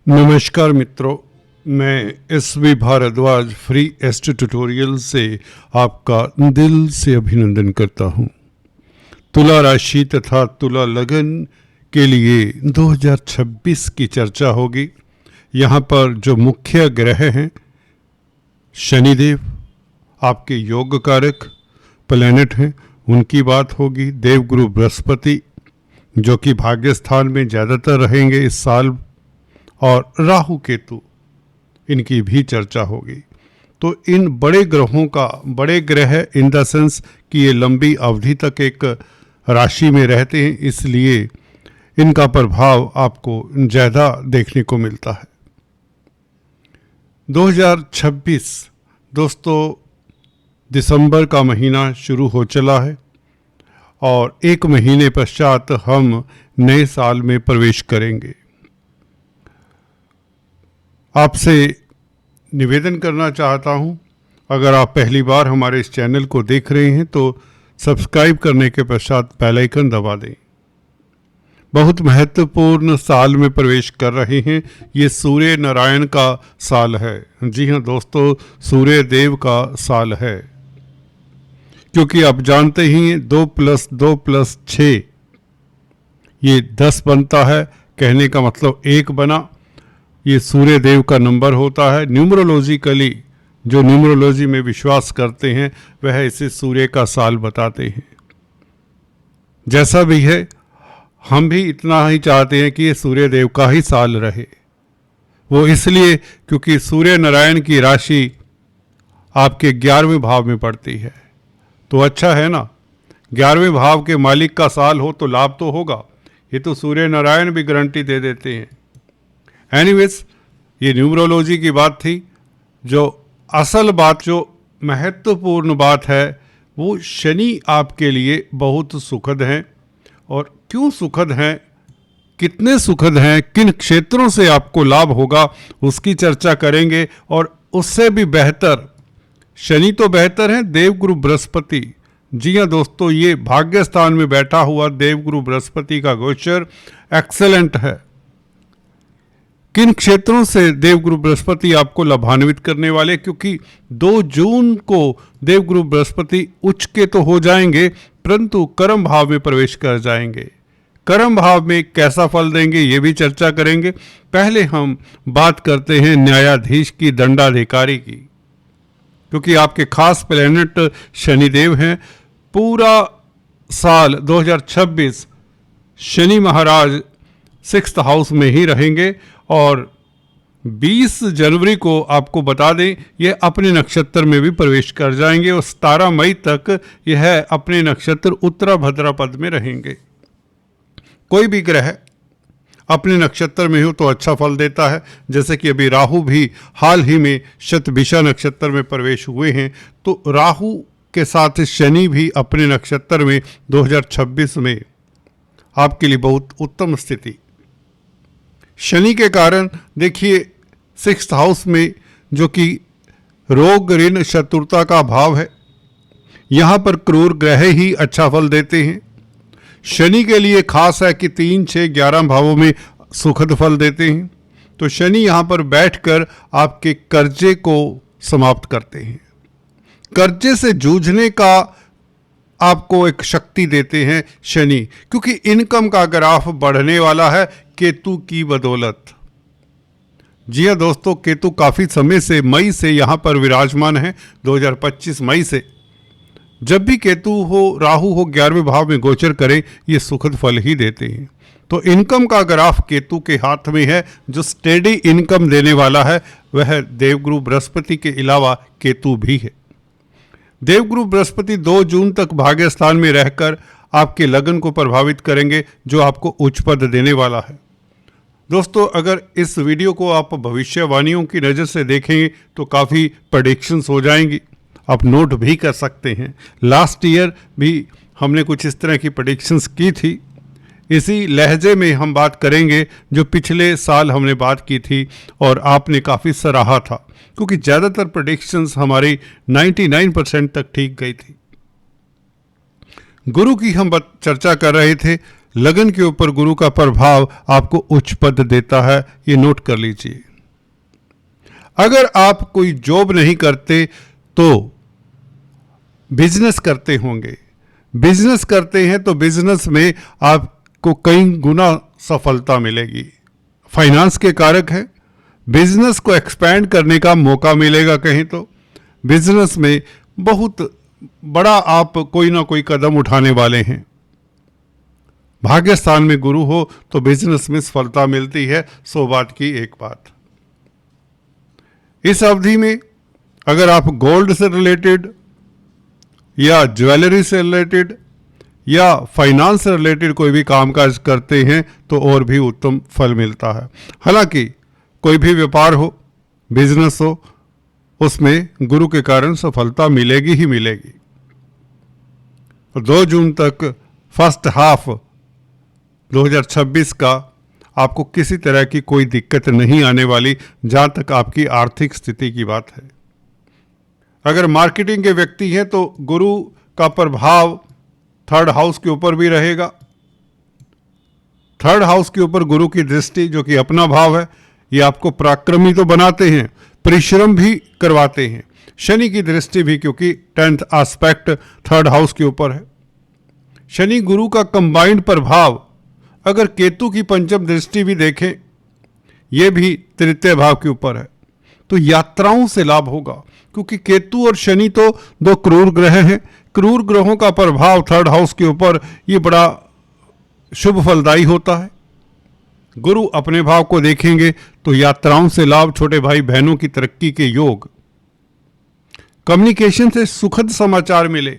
नमस्कार मित्रों, मैं S V. Bharadwaj free astro tutorial से आपका दिल से अभिनंदन करता हूं। तुला राशि तथा तुला लगन के लिए 2026 की चर्चा होगी। यहाँ पर जो मुख्य ग्रह हैं, शनिदेव आपके योग कारक प्लैनेट हैं, उनकी बात होगी। देवगुरु बृहस्पति जो कि भाग्य स्थान में ज़्यादातर रहेंगे इस साल, और राहु केतु, इनकी भी चर्चा होगी। तो इन बड़े ग्रहों का, बड़े ग्रह इन द सेंस कि ये लंबी अवधि तक एक राशि में रहते हैं, इसलिए इनका प्रभाव आपको ज़्यादा देखने को मिलता है। 2026 दोस्तों, दिसंबर का महीना शुरू हो चला है और एक महीने पश्चात हम नए साल में प्रवेश करेंगे। आपसे निवेदन करना चाहता हूं, अगर आप पहली बार हमारे इस चैनल को देख रहे हैं तो सब्सक्राइब करने के पश्चात बेल आइकन दबा दें। बहुत महत्वपूर्ण साल में प्रवेश कर रहे हैं। ये सूर्य नारायण का साल है। जी हाँ दोस्तों, सूर्य देव का साल है, क्योंकि आप जानते ही हैं 2 + 2 + 6 ये 10 बनता है। कहने का मतलब 1 बना। ये सूर्य देव का नंबर होता है। न्यूमरोलॉजिकली जो न्यूमरोलॉजी में विश्वास करते हैं वह इसे सूर्य का साल बताते हैं। जैसा भी है, हम भी इतना ही चाहते हैं कि ये सूर्य देव का ही साल रहे। वो इसलिए क्योंकि सूर्य नारायण की राशि आपके 11वें भाव में पड़ती है। तो अच्छा है ना, 11वें भाव के मालिक का साल हो तो लाभ तो होगा। ये तो सूर्य नारायण भी गारंटी दे देते हैं। एनीवेज, ये न्यूमरोलॉजी की बात थी। जो असल बात, जो महत्वपूर्ण बात है, वो शनि आपके लिए बहुत सुखद हैं। और क्यों सुखद हैं, कितने सुखद हैं, किन क्षेत्रों से आपको लाभ होगा, उसकी चर्चा करेंगे। और उससे भी बेहतर, शनि तो बेहतर हैं, देवगुरु बृहस्पति। जी हाँ दोस्तों, ये भाग्य स्थान में बैठा हुआ देवगुरु बृहस्पति का गोचर एक्सेलेंट है। किन क्षेत्रों से देवगुरु बृहस्पति आपको लाभान्वित करने वाले, क्योंकि 2 जून को देवगुरु बृहस्पति उच्च के तो हो जाएंगे, परंतु कर्म भाव में प्रवेश कर जाएंगे। कर्म भाव में कैसा फल देंगे ये भी चर्चा करेंगे। पहले हम बात करते हैं न्यायाधीश की, दंडाधिकारी की, क्योंकि आपके खास प्लैनेट शनिदेव हैं। पूरा साल 2026 शनि महाराज 6th हाउस में ही रहेंगे और 20 जनवरी को आपको बता दें ये अपने नक्षत्र में भी प्रवेश कर जाएंगे और 17 मई तक यह अपने नक्षत्र उत्तरा भाद्रपद में रहेंगे। कोई भी ग्रह अपने नक्षत्र में हो तो अच्छा फल देता है। जैसे कि अभी राहु भी हाल ही में शतभिषा नक्षत्र में प्रवेश हुए हैं, तो राहु के साथ शनि भी अपने नक्षत्र में 2026 में आपके लिए बहुत उत्तम स्थिति। शनि के कारण देखिए 6th हाउस में, जो कि रोग ऋण शत्रुता का भाव है, यहाँ पर क्रूर ग्रह ही अच्छा फल देते हैं। शनि के लिए खास है कि 3, 6, 11 भावों में सुखद फल देते हैं। तो शनि यहाँ पर बैठकर आपके कर्जे को समाप्त करते हैं। कर्जे से जूझने का आपको एक शक्ति देते हैं शनि, क्योंकि इनकम का ग्राफ बढ़ने वाला है केतु की बदौलत। जी हाँ दोस्तों, केतु काफ़ी समय से, मई से यहाँ पर विराजमान है। 2025 मई से जब भी केतु हो, राहु हो, 11वें भाव में गोचर करें, ये सुखद फल ही देते हैं। तो इनकम का ग्राफ केतु के हाथ में है। जो स्टेडी इनकम देने वाला है वह देवगुरु बृहस्पति के अलावा केतु भी है। देवगुरु बृहस्पति 2 जून तक भाग्य स्थान में रहकर आपके लगन को प्रभावित करेंगे, जो आपको उच्च पद देने वाला है। दोस्तों, अगर इस वीडियो को आप भविष्यवाणियों की नज़र से देखेंगे तो काफ़ी प्रेडिक्शंस हो जाएंगी। आप नोट भी कर सकते हैं। लास्ट ईयर भी हमने कुछ इस तरह की प्रेडिक्शंस की थी। इसी लहजे में हम बात करेंगे जो पिछले साल हमने बात की थी और आपने काफ़ी सराहा था, क्योंकि ज़्यादातर प्रेडिक्शंस हमारी 99% तक ठीक गई थी। गुरु की हम चर्चा कर रहे थे। लगन के ऊपर गुरु का प्रभाव आपको उच्च पद देता है, ये नोट कर लीजिए। अगर आप कोई जॉब नहीं करते तो बिजनेस करते होंगे, बिजनेस करते हैं तो बिजनेस में आपको कई गुना सफलता मिलेगी। फाइनेंस के कारक है, बिजनेस को एक्सपैंड करने का मौका मिलेगा। कहीं तो बिजनेस में बहुत बड़ा आप कोई ना कोई कदम उठाने वाले हैं। भाग्य स्थान में गुरु हो तो बिजनेस में सफलता मिलती है, 100 बात की एक बात। इस अवधि में अगर आप गोल्ड से रिलेटेड या ज्वेलरी से रिलेटेड या फाइनेंस से रिलेटेड कोई भी कामकाज करते हैं तो और भी उत्तम फल मिलता है। हालांकि कोई भी व्यापार हो, बिजनेस हो, उसमें गुरु के कारण सफलता मिलेगी ही मिलेगी। 2 जून तक फर्स्ट हाफ 2026 का आपको किसी तरह की कोई दिक्कत नहीं आने वाली, जहां तक आपकी आर्थिक स्थिति की बात है। अगर मार्केटिंग के व्यक्ति हैं तो गुरु का प्रभाव 3rd हाउस के ऊपर भी रहेगा। 3rd हाउस के ऊपर गुरु की दृष्टि, जो कि अपना भाव है, ये आपको पराक्रमी तो बनाते हैं, परिश्रम भी करवाते हैं। शनि की दृष्टि भी, क्योंकि 10th एस्पेक्ट 3rd हाउस के ऊपर है। शनि गुरु का कंबाइंड प्रभाव अगर केतु की पंचम दृष्टि भी देखें, यह भी 3य भाव के ऊपर है, तो यात्राओं से लाभ होगा। क्योंकि केतु और शनि तो 2 क्रूर ग्रह हैं। क्रूर ग्रहों का प्रभाव 3rd हाउस के ऊपर ये बड़ा शुभ फलदायी होता है। गुरु अपने भाव को देखेंगे तो यात्राओं से लाभ, छोटे भाई बहनों की तरक्की के योग, कम्युनिकेशन से सुखद समाचार मिले,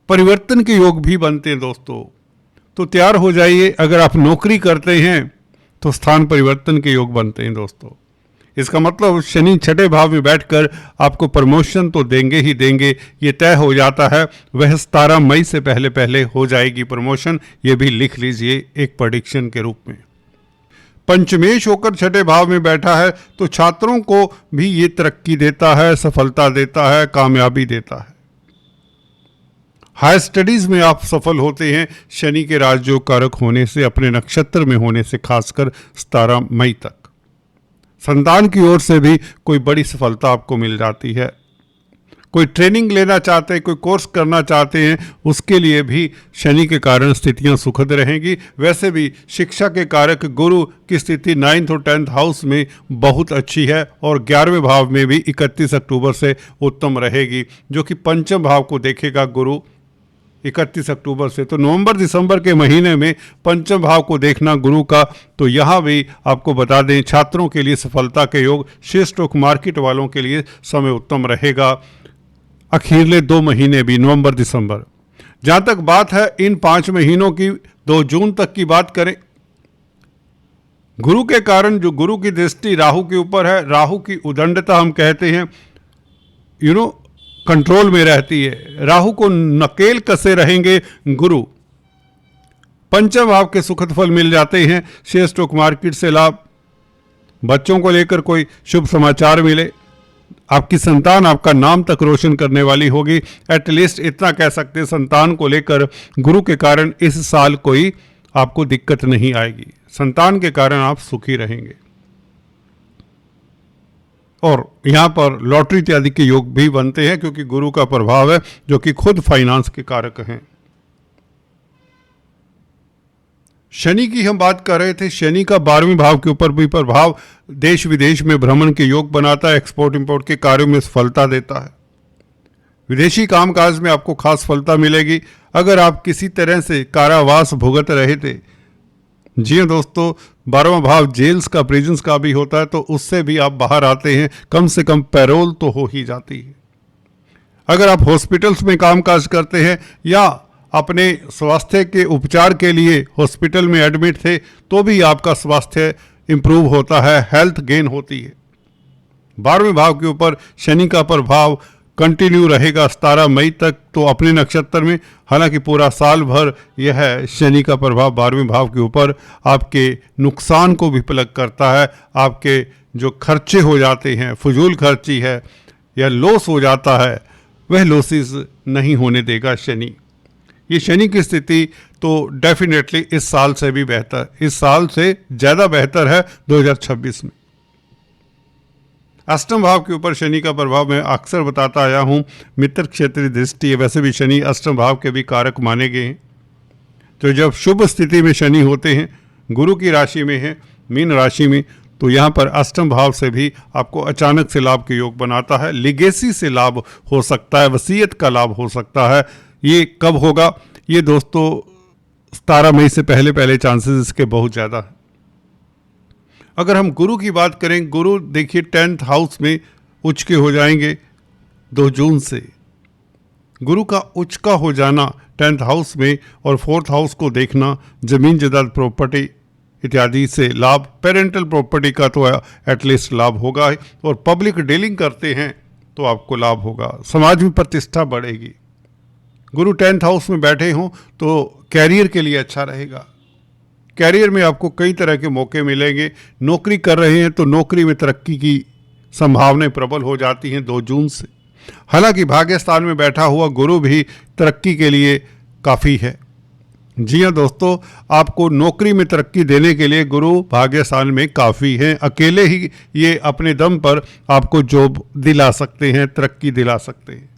परिवर्तन के योग भी बनते हैं दोस्तों। तो तैयार हो जाइए। अगर आप नौकरी करते हैं तो स्थान परिवर्तन के योग बनते हैं दोस्तों। इसका मतलब शनि 6ठे भाव में बैठकर आपको प्रमोशन तो देंगे ही देंगे, ये तय हो जाता है। वह 17 मई से पहले पहले हो जाएगी प्रमोशन, ये भी लिख लीजिए एक प्रेडिक्शन के रूप में। पंचमेश होकर 6ठे भाव में बैठा है तो छात्रों को भी ये तरक्की देता है, सफलता देता है, कामयाबी देता है। हायर स्टडीज में आप सफल होते हैं शनि के राजयोग कारक होने से, अपने नक्षत्र में होने से, खासकर 17 मई तक। संतान की ओर से भी कोई बड़ी सफलता आपको मिल जाती है। कोई ट्रेनिंग लेना चाहते हैं, कोई कोर्स करना चाहते हैं, उसके लिए भी शनि के कारण स्थितियां सुखद रहेंगी। वैसे भी शिक्षा के कारक गुरु की स्थिति 9th और 10th हाउस में बहुत अच्छी है और 11वें भाव में भी 31 अक्टूबर से उत्तम रहेगी, जो कि पंचम भाव को देखेगा गुरु 31 अक्टूबर से। तो नवंबर दिसंबर के महीने में पंचम भाव को देखना गुरु का, तो यहाँ भी आपको बता दें छात्रों के लिए सफलता के योग, शेयर स्टॉक मार्केट वालों के लिए समय उत्तम रहेगा। अखीरले 2 महीने भी, नवंबर दिसंबर। जहाँ तक बात है इन 5 महीनों की, 2 जून तक की बात करें, गुरु के कारण जो गुरु की दृष्टि राहु के ऊपर है, राहु की उदंडता हम कहते हैं, कंट्रोल में रहती है। राहु को नकेल कसे रहेंगे गुरु। पंचम भाव के सुखद फल मिल जाते हैं, शेयर स्टॉक मार्केट से लाभ, बच्चों को लेकर कोई शुभ समाचार मिले, आपकी संतान आपका नाम तक रोशन करने वाली होगी। एटलीस्ट इतना कह सकते हैं संतान को लेकर गुरु के कारण इस साल कोई आपको दिक्कत नहीं आएगी। संतान के कारण आप सुखी रहेंगे। और यहाँ पर लॉटरी इत्यादि के योग भी बनते हैं, क्योंकि गुरु का प्रभाव है जो कि खुद फाइनेंस के कारक हैं। शनि की हम बात कर रहे थे, शनि का 12वें भाव के ऊपर भी प्रभाव देश विदेश में भ्रमण के योग बनाता है, एक्सपोर्ट इंपोर्ट के कार्यों में सफलता देता है। विदेशी कामकाज में आपको खास सफलता मिलेगी। अगर आप किसी तरह से कारावास भुगत रहे थे, जी हाँ दोस्तों, 12वां भाव जेल्स का, प्रिजन्स का भी होता है, तो उससे भी आप बाहर आते हैं, कम से कम पैरोल तो हो ही जाती है। अगर आप हॉस्पिटल्स में कामकाज करते हैं या अपने स्वास्थ्य के उपचार के लिए हॉस्पिटल में एडमिट थे, तो भी आपका स्वास्थ्य इंप्रूव होता है, हेल्थ गेन होती है। 12वें भाव के ऊपर शनि का प्रभाव कंटिन्यू रहेगा 17 मई तक, तो अपने नक्षत्र में। हालांकि पूरा साल भर यह शनि का प्रभाव 12वें भाव के ऊपर आपके नुकसान को भी प्लग करता है। आपके जो खर्चे हो जाते हैं, फजूल खर्ची है या लॉस हो जाता है, वह लॉसेस नहीं होने देगा शनि। ये शनि की स्थिति तो डेफिनेटली इस साल से भी बेहतर, इस साल से ज़्यादा बेहतर है 2026 में। अष्टम भाव के ऊपर शनि का प्रभाव मैं अक्सर बताता आया हूँ, मित्र क्षेत्रीय दृष्टि है। वैसे भी शनि अष्टम भाव के भी कारक माने गए हैं। तो जब शुभ स्थिति में शनि होते हैं, गुरु की राशि में है, मीन राशि में, तो यहाँ पर अष्टम भाव से भी आपको अचानक से लाभ के योग बनाता है। लिगेसी से लाभ हो सकता है, वसीयत का लाभ हो सकता है। ये कब होगा? ये दोस्तों 17 मई से पहले पहले चांसेस इसके बहुत ज़्यादा है। अगर हम गुरु की बात करें, गुरु देखिए 10th हाउस में उच्च के हो जाएंगे 2 जून से। गुरु का उच्च का हो जाना 10th हाउस में और 4th हाउस को देखना, जमीन जायदाद प्रॉपर्टी इत्यादि से लाभ, पेरेंटल प्रॉपर्टी का तो एटलीस्ट लाभ होगा ही, और पब्लिक डीलिंग करते हैं तो आपको लाभ होगा, समाज में प्रतिष्ठा बढ़ेगी। गुरु 10th हाउस में बैठे हों तो कैरियर के लिए अच्छा रहेगा। कैरियर में आपको कई तरह के मौके मिलेंगे। नौकरी कर रहे हैं तो नौकरी में तरक्की की संभावनाएं प्रबल हो जाती हैं 2 जून से। हालांकि भाग्य स्थान में बैठा हुआ गुरु भी तरक्की के लिए काफ़ी है। जी हाँ दोस्तों, आपको नौकरी में तरक्की देने के लिए गुरु भाग्य स्थान में काफ़ी हैं। अकेले ही ये अपने दम पर आपको जॉब दिला सकते हैं, तरक्की दिला सकते हैं।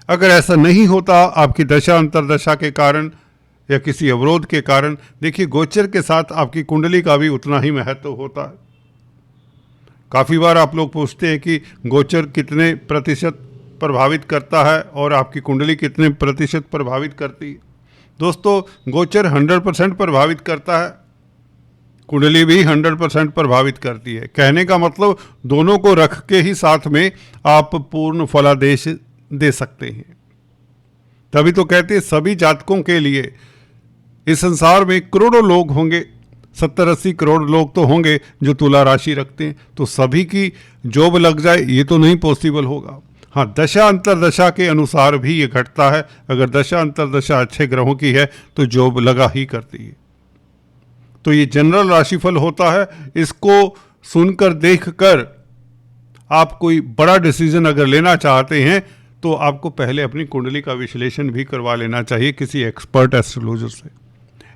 अगर ऐसा नहीं होता आपकी दशा अंतरदशा के कारण या किसी अवरोध के कारण, देखिए गोचर के साथ आपकी कुंडली का भी उतना ही महत्व होता है। काफ़ी बार आप लोग पूछते हैं कि गोचर कितने प्रतिशत प्रभावित करता है और आपकी कुंडली कितने प्रतिशत प्रभावित करती है। दोस्तों, गोचर 100% प्रभावित करता है, कुंडली भी 100% प्रभावित करती है। कहने का मतलब दोनों को रख के ही साथ में आप पूर्ण फलादेश दे सकते हैं। तभी तो कहते हैं सभी जातकों के लिए इस संसार में करोड़ों लोग होंगे, 70-80 करोड़ लोग तो होंगे जो तुला राशि रखते हैं, तो सभी की जॉब लग जाए ये तो नहीं पॉसिबल होगा। हाँ, दशा अंतरदशा के अनुसार भी ये घटता है। अगर दशा अंतरदशा अच्छे ग्रहों की है तो जॉब लगा ही करती है। तो ये जनरल राशिफल होता है। इसको सुनकर देखकर आप कोई बड़ा डिसीजन अगर लेना चाहते हैं तो आपको पहले अपनी कुंडली का विश्लेषण भी करवा लेना चाहिए किसी एक्सपर्ट एस्ट्रोलॉजर से।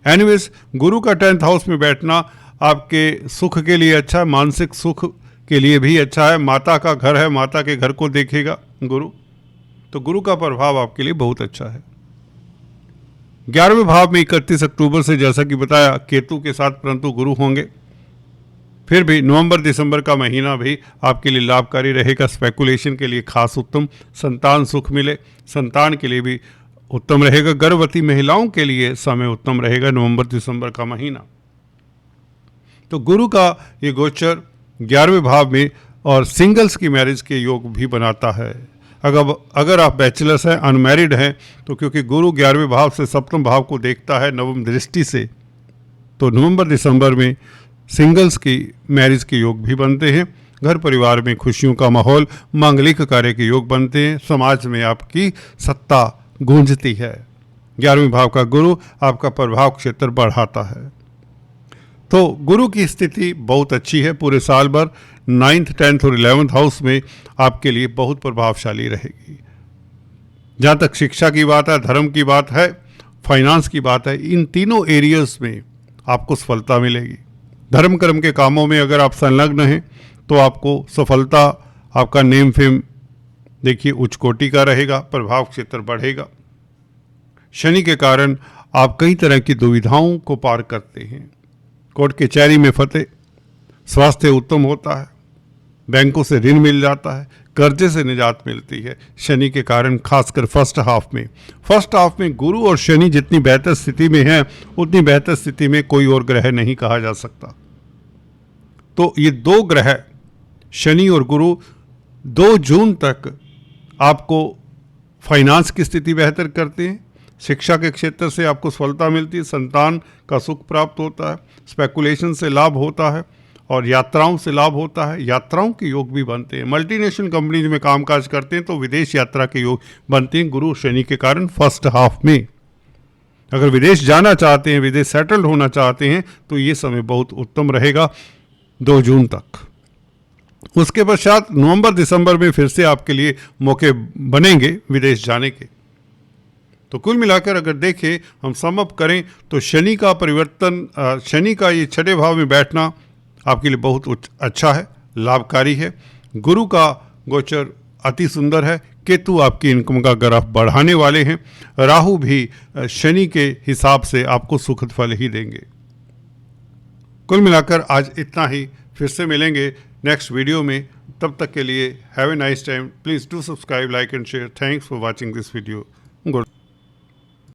एनीवेज, गुरु का 10th हाउस में बैठना आपके सुख के लिए अच्छा है, मानसिक सुख के लिए भी अच्छा है। माता का घर है, माता के घर को देखेगा गुरु, तो गुरु का प्रभाव आपके लिए बहुत अच्छा है। 11वें भाव में 31 अक्टूबर से, जैसा कि बताया, केतु के साथ परंतु गुरु होंगे। फिर भी नवंबर दिसंबर का महीना भी आपके लिए लाभकारी रहेगा। स्पेकुलेशन के लिए खास उत्तम, संतान सुख मिले, संतान के लिए भी उत्तम रहेगा। गर्भवती महिलाओं के लिए समय उत्तम रहेगा नवंबर दिसंबर का महीना। तो गुरु का ये गोचर 11वें भाव में और सिंगल्स की मैरिज के योग भी बनाता है। अगर आप बैचलर्स हैं, अनमैरिड हैं, तो क्योंकि गुरु 11वें भाव से 7वें भाव को देखता है नवम दृष्टि से, तो नवंबर दिसंबर में सिंगल्स की मैरिज के योग भी बनते हैं। घर परिवार में खुशियों का माहौल, मांगलिक कार्य के योग बनते हैं। समाज में आपकी सत्ता गूंजती है। 11वें भाव का गुरु आपका प्रभाव क्षेत्र बढ़ाता है। तो गुरु की स्थिति बहुत अच्छी है पूरे साल भर। 9th, 10th और 11th हाउस में आपके लिए बहुत प्रभावशाली रहेगी। जहाँ तक शिक्षा की बात है, धर्म की बात है, फाइनेंस की बात है, इन तीनों एरियाज में आपको सफलता मिलेगी। धर्म कर्म के कामों में अगर आप संलग्न हैं तो आपको सफलता, आपका नेम फेम देखिए उच्च कोटि का रहेगा, प्रभाव क्षेत्र बढ़ेगा। शनि के कारण आप कई तरह की दुविधाओं को पार करते हैं। कोर्ट कचहरी में फतेह, स्वास्थ्य उत्तम होता है, बैंकों से ऋण मिल जाता है, कर्जे से निजात मिलती है शनि के कारण, खासकर फर्स्ट हाफ में गुरु और शनि जितनी बेहतर स्थिति में है उतनी बेहतर स्थिति में कोई और ग्रह नहीं कहा जा सकता। तो ये 2 ग्रह शनि और गुरु 2 जून तक आपको फाइनेंस की स्थिति बेहतर करते हैं। शिक्षा के क्षेत्र से आपको सफलता मिलती है, संतान का सुख प्राप्त होता है, स्पेकुलेशन से लाभ होता है और यात्राओं से लाभ होता है। यात्राओं के योग भी बनते हैं। मल्टीनेशनल कंपनीज में कामकाज करते हैं तो विदेश यात्रा के योग बनते हैं गुरु शनि के कारण फर्स्ट हाफ में। अगर विदेश जाना चाहते हैं, विदेश सेटल्ड होना चाहते हैं तो ये समय बहुत उत्तम रहेगा 2 जून तक। उसके पश्चात नवंबर दिसंबर में फिर से आपके लिए मौके बनेंगे विदेश जाने के। तो कुल मिलाकर अगर देखें, हम सम अप करें तो शनि का परिवर्तन, शनि का ये छठे भाव में बैठना आपके लिए बहुत अच्छा है, लाभकारी है। गुरु का गोचर अति सुंदर है। केतु आपकी इनकम का ग्राफ बढ़ाने वाले हैं। राहु भी शनि के हिसाब से आपको सुखद फल ही देंगे। कुल मिलाकर आज इतना ही। फिर से मिलेंगे नेक्स्ट वीडियो में। तब तक के लिए have a nice time. Please do subscribe, like and share. Thanks for watching this video. Good.